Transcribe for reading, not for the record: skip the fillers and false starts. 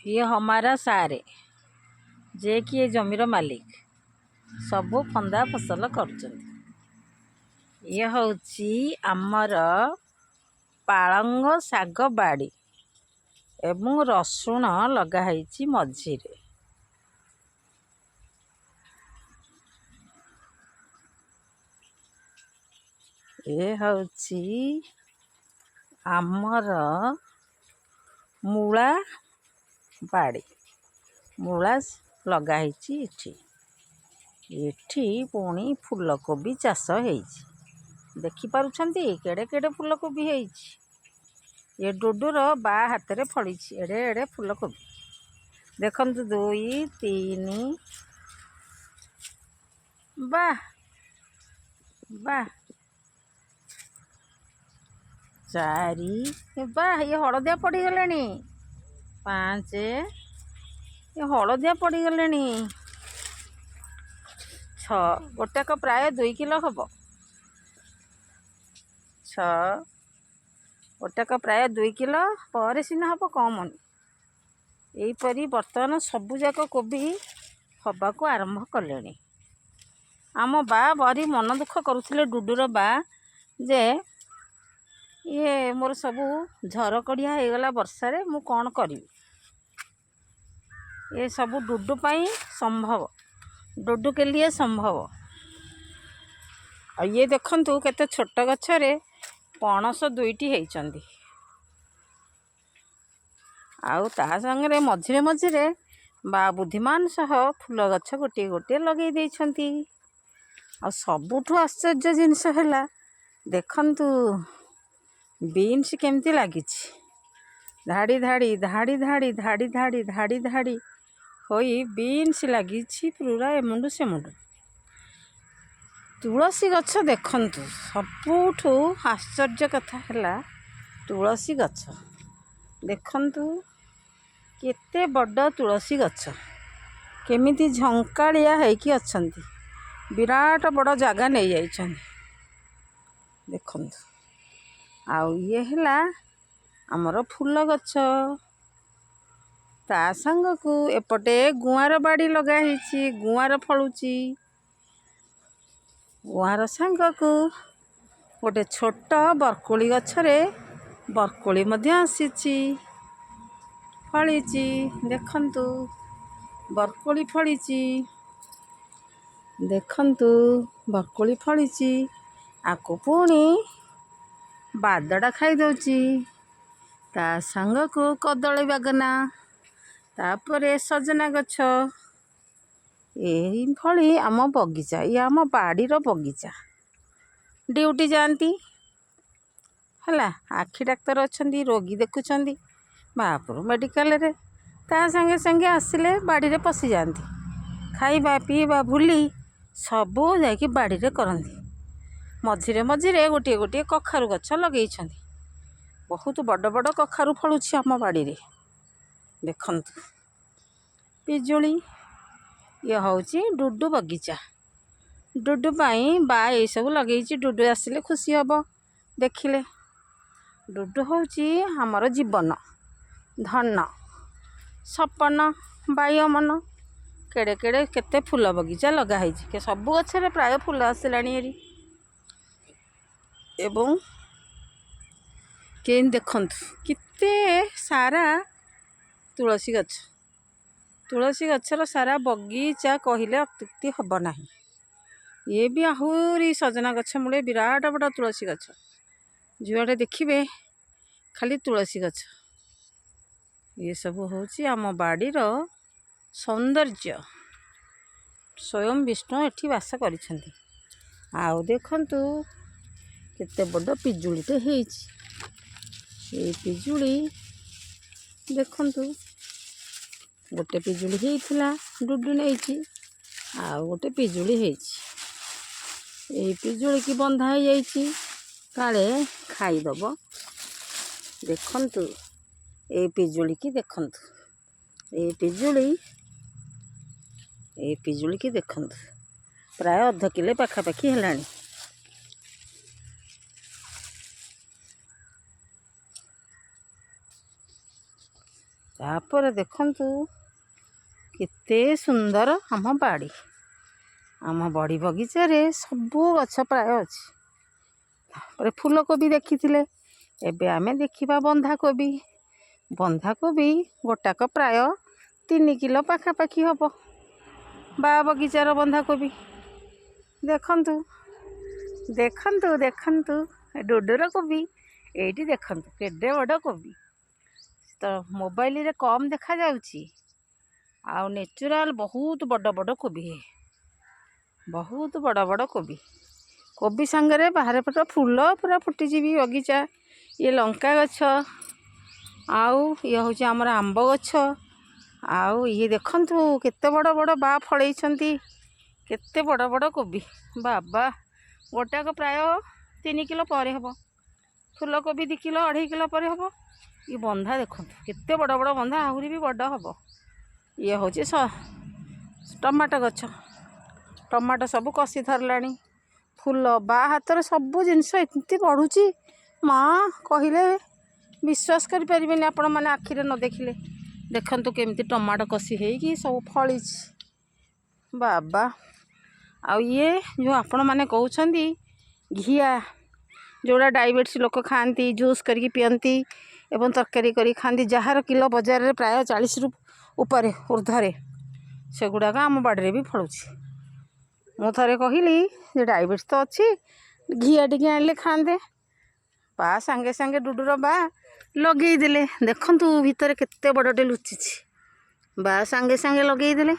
ये हमारा सारे जे कि ये जमीर मालिक सबू फंदा फसल कर। ये हूँ आमर पालंग शाग बाड़ी एवं रसुण लगाई मझिरे। ये हूँ आमर मूला बाड़ी मूला लगाई एठी पुणी फूलकोबी चाष देखिपुंट केड़े केड़े फूलकोबी ये डुडुर बा हाथ में फड़ी एड़े एड़े फूलकोबी देखु 2 3 वाह वाह 4 वाह ये हलदिया पड़गले 5 ये हलदिया पड़गले 6 गोटाक प्राय 2 किलो हम 6 गोटाक प्राय 2 किलो पर सीना हम कम यहीपरी बर्तमान सबुजाक कोबी हवाक आरंभ कले। आम बा बरी मन दुख करुले डुडुर बा जे ये मोर सबू झरकड़िया हो गला वर्षारे मु कौन करी ये सबू डुडु पाई संभव डुडु के लिए संभव। और ये देखंतु केते छोट गछरे पणस 2टी होइचंदी आउ ता संगे मझिरे मझिरे बा बुद्धिमान सह फूल गछ गोटे गोटे लगे देइछंती। आ सबुठु आश्चर्य जिनस है देखंतु बीन्स केमती लगी धाड़ी धाड़ी धाड़ी धाड़ी धाड़ी धाड़ी धाड़ी धाड़ी होई बीन्स लगी पूरा एमुंडू से मुंडू। तुलसी गछ देखंतु सबुठु आश्चर्य कथा है तुलसी गछ देखंतु केते बड़ तुलसी गछ केमिति झंकालिया होइकी अछंती विराट बड़ जगह नहीं जाइछन देखंतु। आउ ये है आमर फूल गछ ता संग को एपटे गुआर बाड़ी लगाई गुआर फलुची गुआर संग को गोटे छोट बरकोली गछरे बरकोली मध्य आसीची फलीची देखंतु बरकोली फलीची देखंतु बरकोली फलीची आको पुणी बादड़ा खाई दउची ता संग को कदली बागना तापरे सजना गछ यही भली आम बगीचा ये आम बाड़ीर बगीचा ड्यूटी जाती है आखि डाक्तर अच्छा रोगी देखुं बापुर मेडिकल रे ता संगे संगे आसिले बाड़ी रे पशि जाती खाइबा पीवा भूली सबू जाकि बाड़ी रे करती मझिरे मझिरे गोटे गोटे कखारु गछ लगे बहुत बड़ बड़ कखारु फलुची आम बाड़ी रे देखंतु पिजुली ये हूँ डुडु बगीचा डुडु पाई बा ये सब लगे डुडु आसिले खुशी हम देखिले डुडु हूँ आमर जीवन धन सपन बायमन केड़े केड़े केते फूल बगीचा लगाई के सबू गछरे प्राय फूल आसिलानी एवं के देखंतु केते सारा तुलसी गछर सारा बगीचा कहले अत्युक्ति हम ना। ये भी आहरी सजना गछ मूले विराट बड़ तुलसी गछ जुआड़े देखिए खाली तुलसी गछ ये सब हूँ आम बाड़ीर सौंदर्य स्वयं विष्णु एठी वास करिसेंती। आउ देखंतु केते बड़ पिजुलीटे होइछि ए पिजुली देखंतु गोटे पिजुली होइथिला डुडु नेइछि आउ गोटे पिजुली होइछि ए पिजुली की बंधा हो जाइछि काले खाइदब देखंतु ए पिजुली की देखंतु ए पिजुली की देखंतु प्राय अध किले पाखापाखि हेलानी ତାପରେ ଦେଖନ୍ତୁ କେତେ ସୁନ୍ଦର ଆମ ବାଡ଼ି। ଆମ ବଡ଼ି ବଗିଚାରେ ସବୁ ଗଛ ପ୍ରାୟ ଅଛି। ତାପରେ ଫୁଲକୋବି ଦେଖିଥିଲେ, ଏବେ ଆମେ ଦେଖିବା ବନ୍ଧାକୋବି। ବନ୍ଧାକୋବି ଗୋଟାକ ପ୍ରାୟ 3 କିଲୋ ପାଖାପାଖି ହେବ। ବଗିଚାର ବନ୍ଧାକୋବି ଦେଖନ୍ତୁ ଦେଖନ୍ତୁ ଦେଖନ୍ତୁ, ଡୁଡୁର କୋବି ଏଇଠି ଦେଖନ୍ତୁ କେଡ଼େ ବଡ଼ କୋବି। ତ ମୋବାଇଲରେ କମ୍ ଦେଖାଯାଉଛି, ଆଉ ନେଚୁରାଲ ବହୁତ ବଡ଼ ବଡ଼ କୋବି, ବହୁତ ବଡ଼ ବଡ଼ କୋବି। କୋବି ସାଙ୍ଗରେ ବାହାରେ ପଟ ଫୁଲ ପୁରା ଫୁଟିଯିବି ବଗିଚା। ଇଏ ଲଙ୍କା ଗଛ, ଆଉ ଇଏ ହେଉଛି ଆମର ଆମ୍ବ ଗଛ। ଆଉ ଇଏ ଦେଖନ୍ତୁ କେତେ ବଡ଼ ବଡ଼ ବା ଫଳେଇଛନ୍ତି, କେତେ ବଡ଼ ବଡ଼ କୋବି। ବାବା, ଗୋଟାକ ପ୍ରାୟ 3 କିଲୋ ପରେ ହେବ। ଫୁଲକୋବି 2 କିଲୋ 2.5 କିଲୋ ପରେ ହେବ। ଇଏ ବନ୍ଧା ଦେଖନ୍ତୁ କେତେ ବଡ଼ ବଡ଼ ବନ୍ଧା, ଆହୁରି ବି ବଡ଼ ହେବ। ଇଏ ହେଉଛି ଟମାଟୋ ଗଛ। ଟମାଟୋ ସବୁ କଷି ଧରିଲାଣି। ଫୁଲ ବା ହାତରେ ସବୁ ଜିନିଷ ଏମିତି ବଢ଼ୁଛି, ମା କହିଲେ ବିଶ୍ୱାସ କରିପାରିବେନି ଆପଣମାନେ ଆଖିରେ ନ ଦେଖିଲେ। ଦେଖନ୍ତୁ କେମିତି ଟମାଟୋ କଷି ହେଇକି ସବୁ ଫଳିଛି। ବାବା, ଆଉ ଇଏ ଯେଉଁ ଆପଣମାନେ କହୁଛନ୍ତି ଘିଆ, ଯେଉଁଟା ଡାଇବେଟିସ୍ ଲୋକ ଖାଆନ୍ତି, ଜୁସ୍ କରିକି ପିଅନ୍ତି ଏବଂ ତରକାରୀ କରି ଖାଆନ୍ତି, ଯାହାର କିଲୋ ବଜାରରେ ପ୍ରାୟ 40ରୁ ଉପରେ ଉର୍ଦ୍ଧ୍ୱରେ, ସେଗୁଡ଼ାକ ଆମ ବାଡ଼ିରେ ବି ଫଳୁଛି। ମୁଁ ଥରେ କହିଲି ଯେ ଡାଇବେଟିସ୍ ତ ଅଛି, ଘିଆ ଟିକେ ଆଣିଲେ ଖାଆନ୍ତେ। ବା ସାଙ୍ଗେ ସାଙ୍ଗେ ଡୁଡୁର ବା ଲଗେଇଦେଲେ। ଦେଖନ୍ତୁ ଭିତରେ କେତେ ବଡ଼ଟେ ଲୁଚିଛି। ବା ସାଙ୍ଗେ ସାଙ୍ଗେ ଲଗେଇଦେଲେ।